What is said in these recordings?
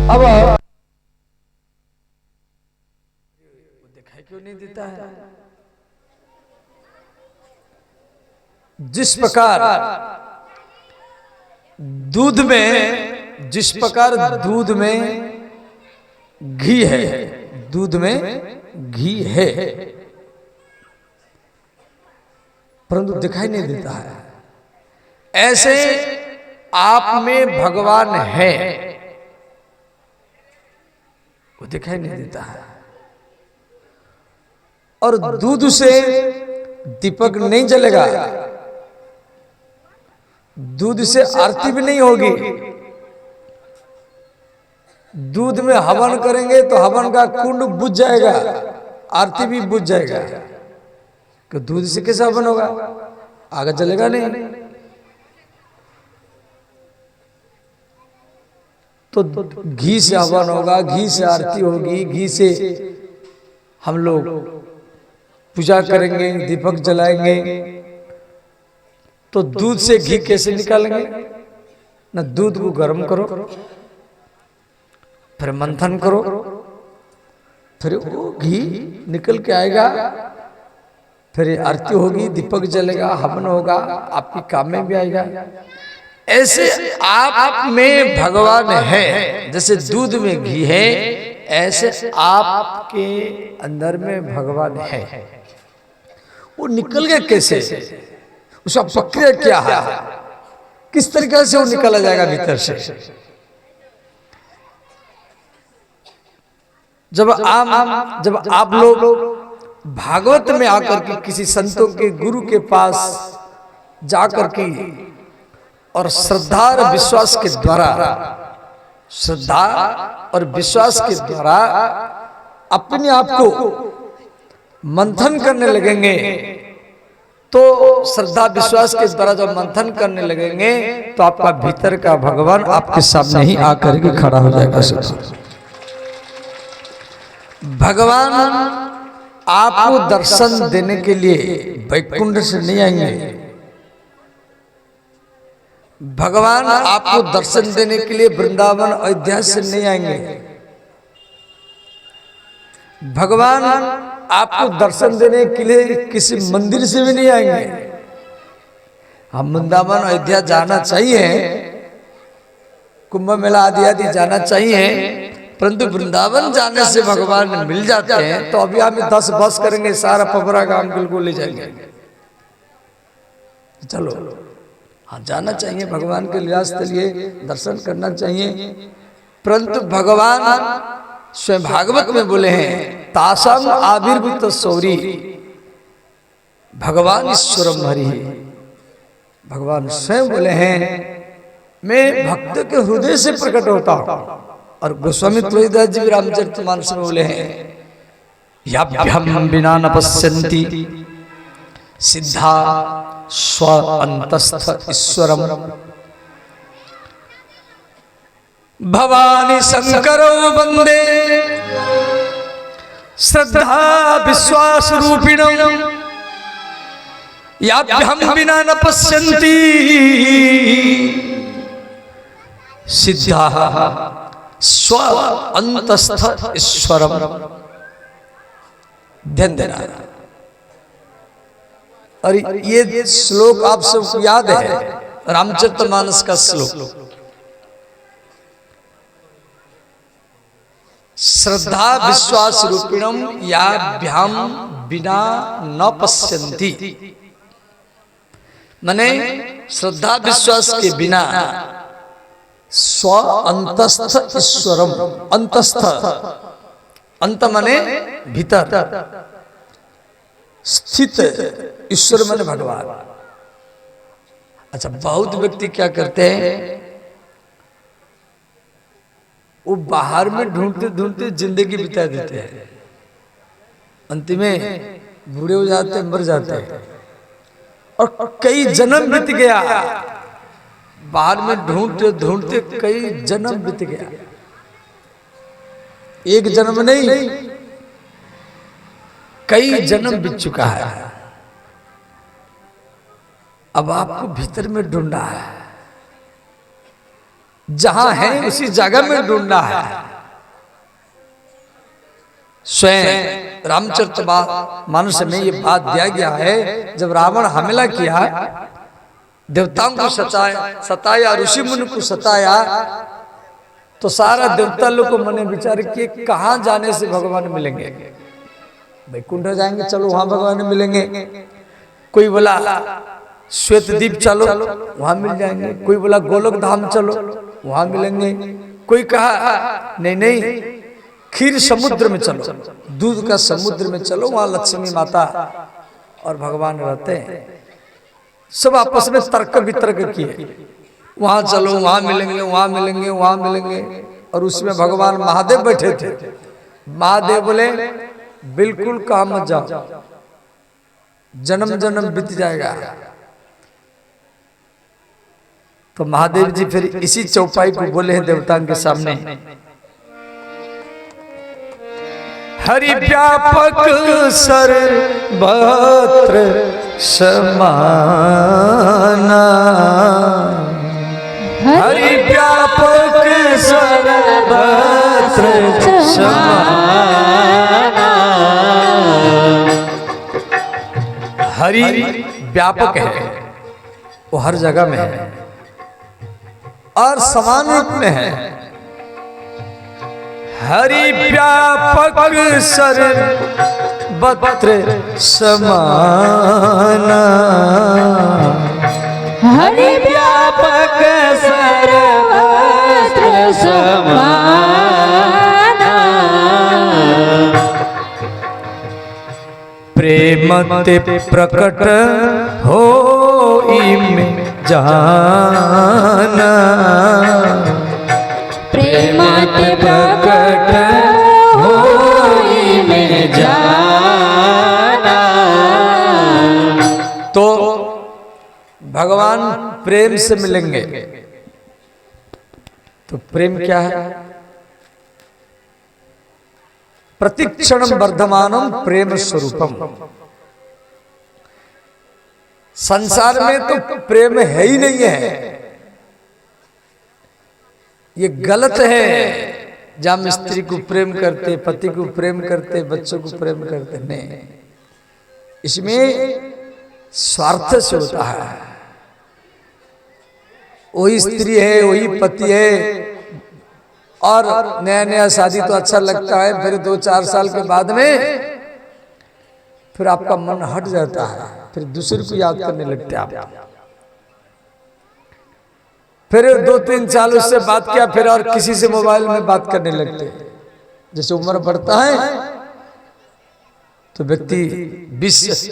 अब वो दिखाई क्यों नहीं देता है? जिस प्रकार दूध में, जिस प्रकार दूध में घी है, दूध में घी है परंतु दिखाई नहीं देता है, ऐसे आप में भगवान है, वो दिखाई नहीं देता है। और दूध से दीपक नहीं जलेगा, दूध से आरती भी नहीं होगी। दूध में हवन करेंगे तो हवन का कुंड बुझ जाएगा, आरती भी बुझ जाएगा। कि दूध से कैसे हवन होगा? आगे जलेगा नहीं। तो घी से हवन होगा, घी से आरती होगी, घी से हम लोग पूजा करेंगे, दीपक जलाएंगे। तो दूध से घी कैसे निकालेंगे? ना दूध को गर्म करो, फिर मंथन करो, फिर वो घी निकल के आएगा, फिर आरती होगी, दीपक जलेगा, हवन होगा, आपकी काम में भी आएगा। ऐसे आप में भगवान है, जैसे दूध में घी है, ऐसे आपके अंदर में भगवान है। वो निकल गया कैसे? उसका प्रक्रिया क्या है? किस तरीके से वो निकला जाएगा भीतर से? जब आप लोग भागवत में आकर के किसी संतों के गुरु के पास जाकर के और श्रद्धा और विश्वास के द्वारा, श्रद्धा और विश्वास के द्वारा अपने आप को मंथन करने लगेंगे, तो श्रद्धा विश्वास के द्वारा जब मंथन करने लगेंगे तो आपका भीतर का भगवान आपके सामने ही आकर के खड़ा हो जाएगा। भगवान आपको दर्शन देने के लिए वैकुंठ से नहीं आएंगे, भगवान आपको दर्शन देने के लिए वृंदावन अयोध्या से नहीं आएंगे, भगवान आपको दर्शन देने के लिए किसी मंदिर से भी नहीं आएंगे। हम वृंदावन अयोध्या जाना चाहिए, कुंभ मेला आदि आदि जाना चाहिए, परंतु वृंदावन जाने से भगवान मिल जाते हैं। तो अभी हम 10 बस करेंगे, सारा पबरा गांव बिल्कुल ले जाएंगे। चलो, हाँ जाना चाहिए, भगवान के लीला स्थलीय दर्शन करना चाहिए। परंतु भगवान स्वयं भागवत में बोले हैं, तासम आविर्भूत सौरी भगवान ईश्वरम हरि। भगवान स्वयं बोले हैं, मैं भक्त के हृदय से प्रकट होता हूं। और गोस्वामी तुलसीदास जी रामचरितमानस में बोले हैं, याभ्यम बिना न पश्यन्ति सिद्धा स्व अंतस्थ ईश्वरम भवानी शंकरो वंदे श्रद्धा विश्वास रूपिणम याभ्यम बिना न पश्यन्ति सिद्धा स्व अंतस्थ ईश्वरम। ध्यान देना। और ये श्लोक आप सबको याद है, रामचरितमानस का श्लोक। श्रद्धा विश्वास रूपिणम याभ्याम बिना न पश्यन्ति, माने श्रद्धा विश्वास के बिना स्व अंतस्थ ईश्वरम। अंतस्थ, अंत माने भीतर, स्थित ईश्वर माने भगवान। अच्छा, बहुत व्यक्ति क्या करते हैं, वो बाहर में ढूंढते ढूंढते जिंदगी बिता देते हैं, अंतिम में बूढ़े हो जाते हैं, मर जाते हैं। और कई जन्म बीत गया, बाहर में ढूंढते ढूंढते कई जन्म बीत गया, एक जन्म नहीं कई जन्म बीत चुका है। अब आपको भीतर में ढूंढा है, जहां है उसी जगह में ढूंढना है। स्वयं रामचरितमानस में ये बात दिया गया है, जब रावण हमला किया, देवताओं को सताया, ऋषि मुनि को सताया, तो सारा देवता लोग को मने विचार किए कहां जाने से भगवान मिलेंगे। वैकुंठ जाएंगे, चलो वहां भगवान मिलेंगे। कोई बोला श्वेतद्वीप चलो, वहां मिल जाएंगे। कोई बोला गोलोक धाम चलो, वहां मिलेंगे। कोई कहा नहीं नहीं, क्षीर समुद्र में चलो, दूध का समुद्र में चलो, वहां लक्ष्मी माता और भगवान रहते हैं। सब आपस में तर्क वितर्क किए, वहां चलो, वहां मिलेंगे, वहां मिलेंगे, वहां मिलेंगे। और उसमें भगवान महादेव बैठे थे। महादेव बोले बिल्कुल कहा मत जाओ, जन्म जन्म बीत जाएगा। तो महादेव जी फिर इसी चौपाई को बोले हैं देवताओं के सामने, हरि व्यापक सर्वत्र समाना, हरि व्यापक सर्वत्र समाना। हरि व्यापक है, वो हर जगह में है और समान रूप में है। हरि व्यापक सर्वत्र समाना, हरि व्यापक सर्वत्र समाना। प्रेम ते प्रकट होई में जाना, प्रेम ते प्रकट होई में जाना। तो भगवान प्रेम से मिलेंगे। तो प्रेम क्या है? प्रतिक्षणम वर्धमानम प्रेम स्वरूपम। संसार में तो प्रेम है ही नहीं है, ये गलत है। जहां हम स्त्री को प्रेम करते, पति को प्रेम करते, बच्चों को प्रेम करते, नहीं, इसमें स्वार्थ से होता है। वही स्त्री है, वही पति है, और नया नया शादी तो अच्छा लगता है, फिर 2-4 साल के बाद में फिर आपका मन हट जाता है, फिर दूसरे को याद करने लगते आप। फिर 2-3 साल उससे बात किया, फिर और किसी से मोबाइल में बात करने लगते। जैसे उम्र बढ़ता है तो व्यक्ति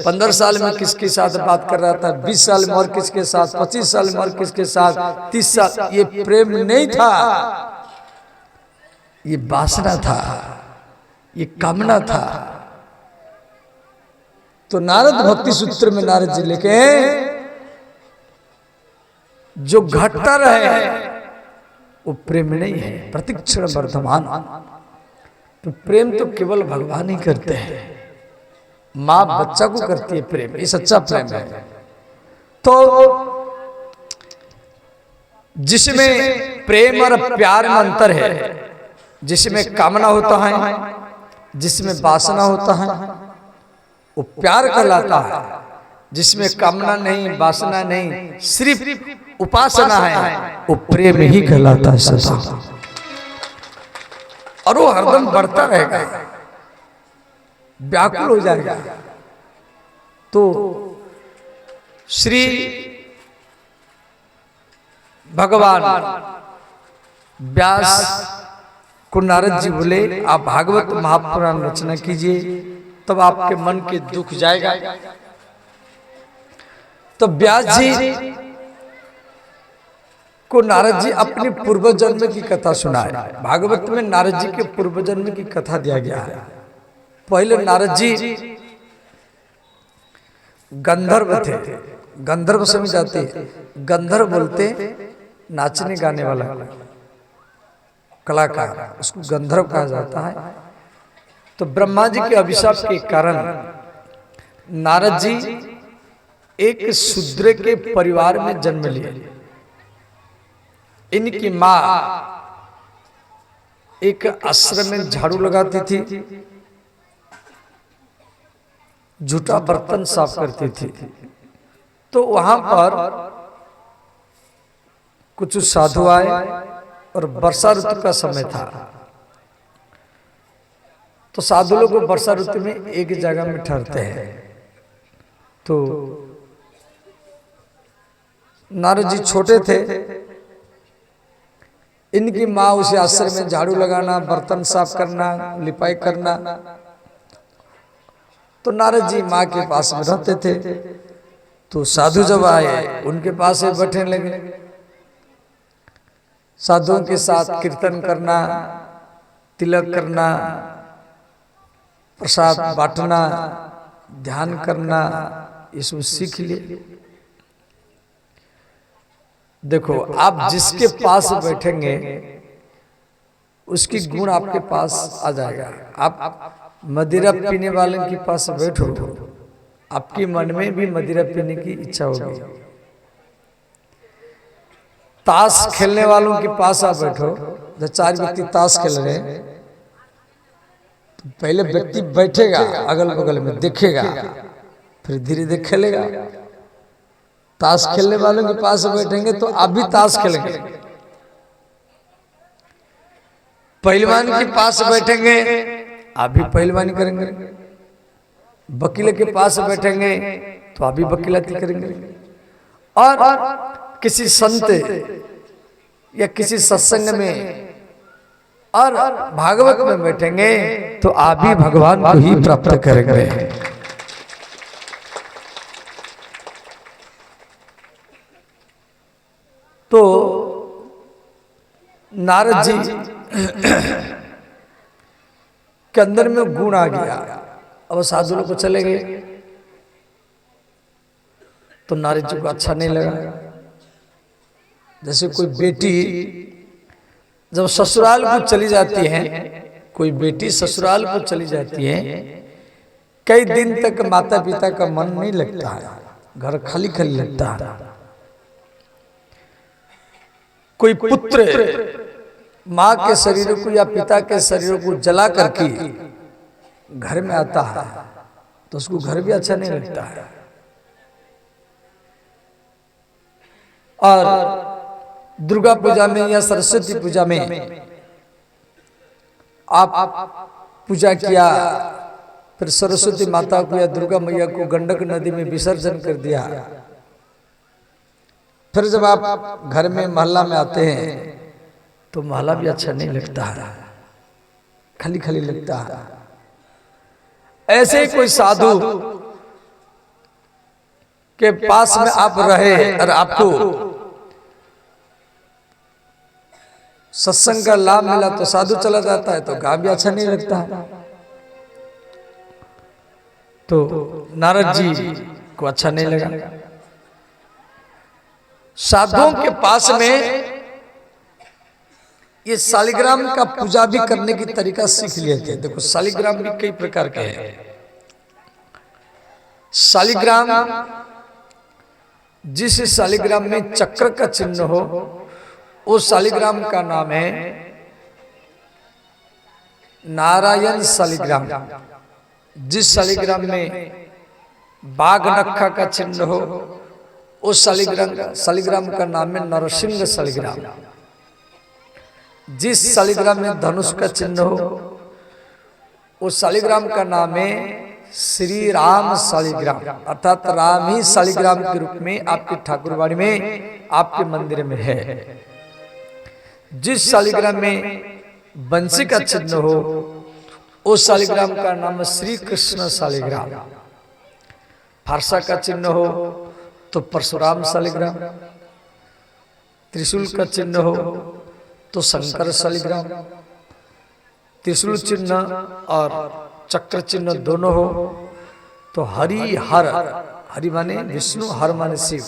15 साल में किसके साथ बात कर रहा था, 20 साल में और किसके साथ, 25 साल में और किसके साथ, 30 साल। ये प्रेम नहीं था, ये वासना था, ये कामना था। तो नारद भक्ति सूत्र में नारद जी लिखे, जो घटता रहे वो प्रेम नहीं है, प्रतिक्षण वर्धमान। तो प्रेम तो केवल भगवान ही करते हैं, माँ बच्चा को करती है प्रेम, ये सच्चा प्रेम है। तो जिसमें प्रेम और प्यार में अंतर है, जिसमें कामना होता है, जिसमें वासना होता है, वो प्यार कहलाता है। जिसमें कामना नहीं, वासना नहीं, सिर्फ उपासना है, वो प्रेम ही कहलाता है सदा। और वो हरदम बढ़ता रहेगा, व्याकुल हो जाएगा। तो श्री भगवान व्यास को नारद जी बोले, आप भागवत महापुराण रचना कीजिए, तब आपके मन के दुख जाएगा। तो व्यास जी को नारद जी अपने पूर्व जन्म की कथा सुनाए। भागवत में नारद जी के पूर्व जन्म की कथा दिया गया है। पहले नारद जी गंधर्व थे, गंधर्व समझ जाते, गंधर्व बोलते नाचने गाने वाला कलाकार, उसको गंधर्व कहा जाता है। तो ब्रह्मा जी के अभिशाप के कारण नारद जी एक शूद्र के परिवार में जन्म लिए। इनकी माँ एक आश्रम में झाड़ू लगाती थी, झूठा बर्तन साफ करती थी। तो वहां पर कुछ साधु आए और वर्षा ऋतु का समय था। तो साधु लोग वर्षा ऋतु में एक जगह में ठहरते हैं। तो नारद जी छोटे थे, इनकी माँ उसे आश्रम में झाड़ू लगाना, बर्तन साफ करना, लिपाई करना। तो नारद जी माँ के पास में रहते थे। तो साधु जब आए उनके पास ही बैठने लगे। साधुओं के साथ कीर्तन करना, तिलक करना, प्रसाद बांटना, ध्यान करना, ये सब सीख लिए। देखो, आप जिसके पास बैठेंगे उसकी गुण आपके पास आ जाएगा। आप मदिरा पीने वाले के पास बैठो, आपके मन में भी मदिरा पीने की इच्छा होगी। ताश खेलने वालों के पास आप बैठो, जब 4 व्यक्ति ताश खेल रहे हैं तो पहले व्यक्ति बैठेगा, अगल बगल में देखेगा, फिर धीरे धीरे खेलेगा। ताश खेलने वालों के पास बैठेंगे तो आप भी ताश खेलेंगे। पहलवान के पास बैठेंगे आप भी पहलवानी करेंगे। वकील के पास बैठेंगे तो आप भी वकीलाती करेंगे। और किसी संत या किसी सत्संग में और भागवत में बैठेंगे तो आप भी भगवान को ही प्राप्त करेंगे। तो नारद जी के अंदर में गुण आ गया। अब साधु लोग को चले गए तो नारद जी को अच्छा नहीं लगा। जैसे कोई बेटी जब ससुराल को चली जाती है, कोई बेटी ससुराल को चली जाती है, कई दिन तक माता पिता का मन नहीं लगता है, घर खाली खाली लगता है। कोई पुत्र माँ के शरीर को या पिता के शरीर को जला करके घर में आता है तो उसको घर भी अच्छा नहीं लगता है। और दुर्गा पूजा में या सरस्वती पूजा में आप पूजा किया, फिर सरस्वती माता को या दुर्गा मैया को गंडक नदी में विसर्जन कर दिया, फिर जब आप घर में मोहल्ला में आते हैं तो मोहल्ला भी अच्छा नहीं लगता है, खाली खाली लगता है। ऐसे ही कोई साधु के पास में आप रहे और आपको सत्संग का लाभ मिला तो साधु चला जाता है तो गाँव भी अच्छा नहीं लगता है। तो नारद जी को अच्छा नहीं लगा। साधुओं के पास में ये शालिग्राम का पूजा भी करने की तरीका सीख लिए थे। देखो, शालिग्राम भी कई प्रकार के हैं। शालिग्राम, जिस शालिग्राम में चक्र का चिन्ह हो उस शालिग्राम का नाम है नारायण शालिग्राम। जिस शालिग्राम में बाघ नक्खा का चिन्ह हो उस शालिग्राम का नाम है नरसिंह शालिग्राम। जिस शालिग्राम में धनुष का चिन्ह हो उस शालिग्राम का नाम है श्री राम शालिग्राम, अर्थात राम ही शालिग्राम के रूप में आपकी ठाकुरबाड़ी में, आपके मंदिर में है। जिस शालिग्राम में बंसी का चिन्ह हो उस शालिग्राम का नाम है श्री कृष्ण शालिग्राम। फारसा का चिन्ह हो तो परशुराम शालिग्राम, त्रिशूल का चिन्ह हो तो शंकर शालिग्राम, त्रिशूल चिन्ह और चक्र चिन्ह दोनों हो तो हरि हर, हरि माने विष्णु, हर माने शिव।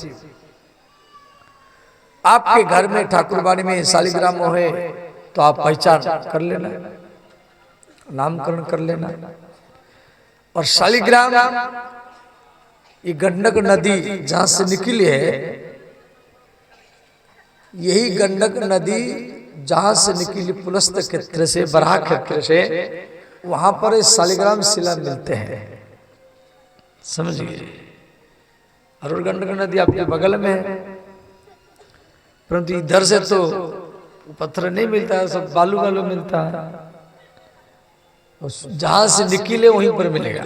आपके घर में ठाकुरबाड़ी में शालिग्राम हो तो आप पहचान कर लेना, नामकरण कर लेना। और शालिग्राम ये गंडक नदी जहां से निकली है, यही गंडक नदी जहां से निकली पुलस्त क्षेत्र से, बराह क्षेत्र से, वहां पर शालिग्राम शिला मिलते हैं। समझिए, अरुण गंडक नदी आपके बगल में है, परंतु इधर से तो पत्थर नहीं मिलता है, सब बालू बालू मिलता है। जहां से निकले वहीं पर मिलेगा।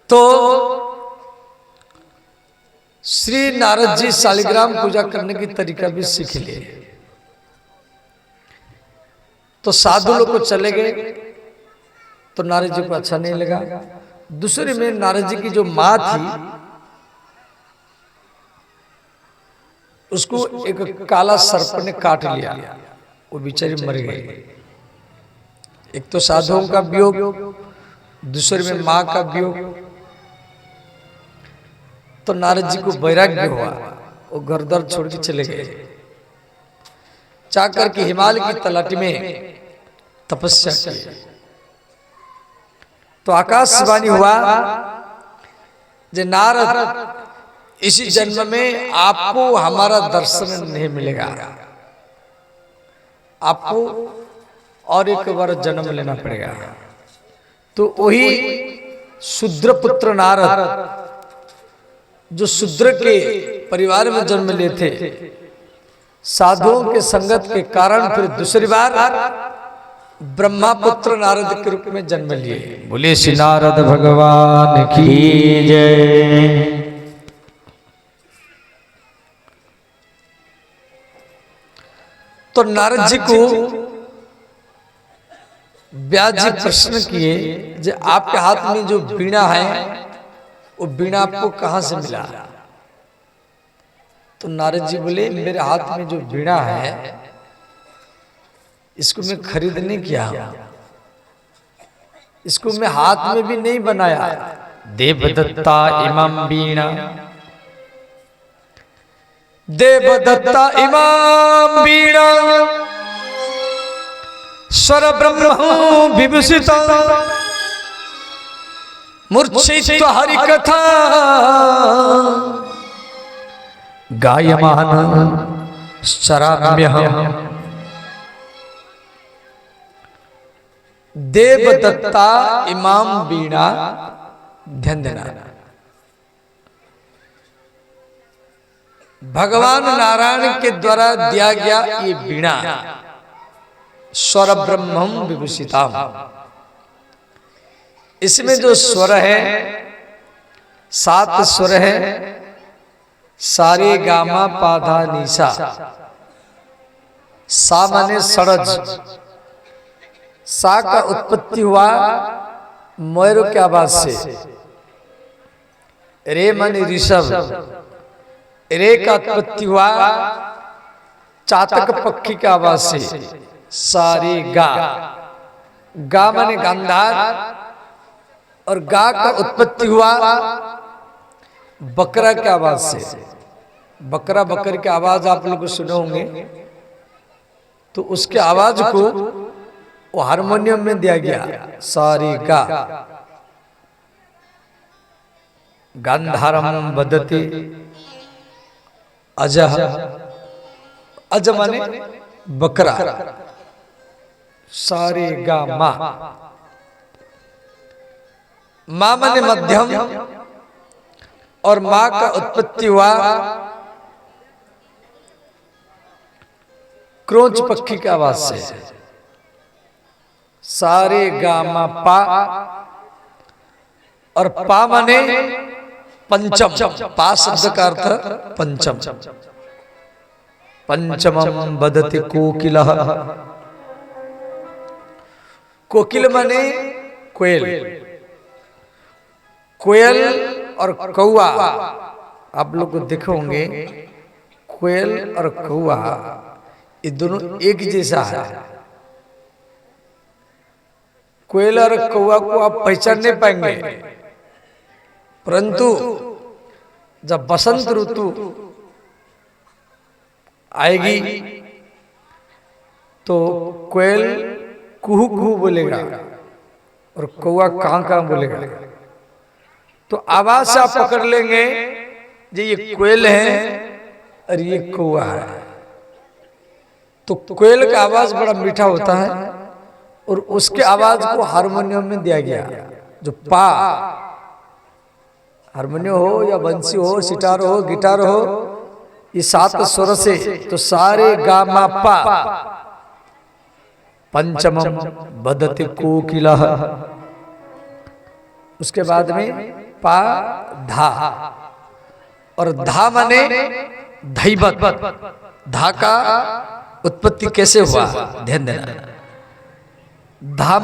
तो श्री नारद जी शालिग्राम पूजा करने की तरीका भी सीख लिए। तो साधु लोग को चले गए, तो नारद जी को अच्छा नहीं लगा। दूसरे में नारद जी की जो माँ थी, उसको एक काला सर्प ने काट लिया, वो बेचारी मर गई। एक तो साधुओं का वियोग, दूसरे में माँ का वियोग। तो नारद जी को वैराग्य हुआ, वो घर दर छोड़ के चले गए, जाकर के हिमालय की तलहटी में तपस्या की। तो आकाशवाणी हुआ जे नारद, इसी जन्म में आपको हमारा दर्शन नहीं मिलेगा, आपको और एक बार जन्म लेना पड़ेगा। तो वही शूद्र पुत्र नारद, जो शूद्र के परिवार में जन्म लिए थे, साधुओं के संगत के कारण फिर दूसरी बार ब्रह्मा पुत्र नारद के रूप में जन्म लिए। बोले श्री नारद भगवान की जय। तो नारद जी को व्यास जी प्रश्न किए, जो आपके हाथ में जो वीणा है, वो वीणा आपको कहां से मिला? तो नारद जी बोले, मेरे हाथ में जो वीणा है, इसको मैं खरीद नहीं किया, इसको मैं हाथ में भी नहीं बनाया। देवदत्ता इमं वीणा, देवदत्ता इमाम वीणा, स्वर ब्रह्म विभूषित, मूर्छित हरि कथा गायमान शराम्यहम्। देवदत्ता इमाम वीणा, ध्यान देना, भगवान नारायण के द्वारा दिया गया ये वीणा, स्वर ब्रह्मम विभूषिताम। इसमें जो स्वर है, 7 स्वर है, सारे गामा पाधा निशा। सा माने सड़ज, सा का उत्पत्ति हुआ मोर के आवाज से, रे माने ऋषभ, रे का उत्पत्ति हुआ चातक पक्षी के आवाज से, सारे गा, गा माने गांधार, और गा का उत्पत्ति हुआ बकरा के आवाज से। बकरा बकर की आवाज आप लोग सुने होंगे, तो उसके आवाज को वो हारमोनियम में दिया गया, सारे गा। गांधारम वदति अजह, अज माने बकरा, सारे गा मा, मां माने मध्यम, और मां का उत्पत्ति हुआ क्रोंच पक्षी की आवाज से, सारे गा मा पा, और पा माने पंचम, पा शब्द का अर्थ पंचम। पंचमम वदति कोकिलः, कोकिल माने कोयल। कोयल और कौआ आप लोग को देखे होंगे, कोयल और कौआ ये दोनों एक जैसा है। कोयल और कौआ को आप पहचान नहीं पाएंगे, परंतु जब बसंत ऋतु आएगी तो कोयल कुहू कुहू बोलेगा और कौआ कहां कहां बोलेगा। तो आवाज से आप पकड़ लेंगे जो ये कोयल है और ये कौआ है। तो कोयल का आवाज बड़ा मीठा होता है और उसके आवाज को हारमोनियम में दिया गया। जो पा, हारमोनियम हो या बंसी हो, सितार हो, गिटार हो, ये 7 स्वर से तो सारे गा मा पा, पंचमम बदति कोकिला, उसके बाद में पा धा, और धा माने धैवत। धा का उत्पत्ति कैसे हुआ ध्यान देना। धा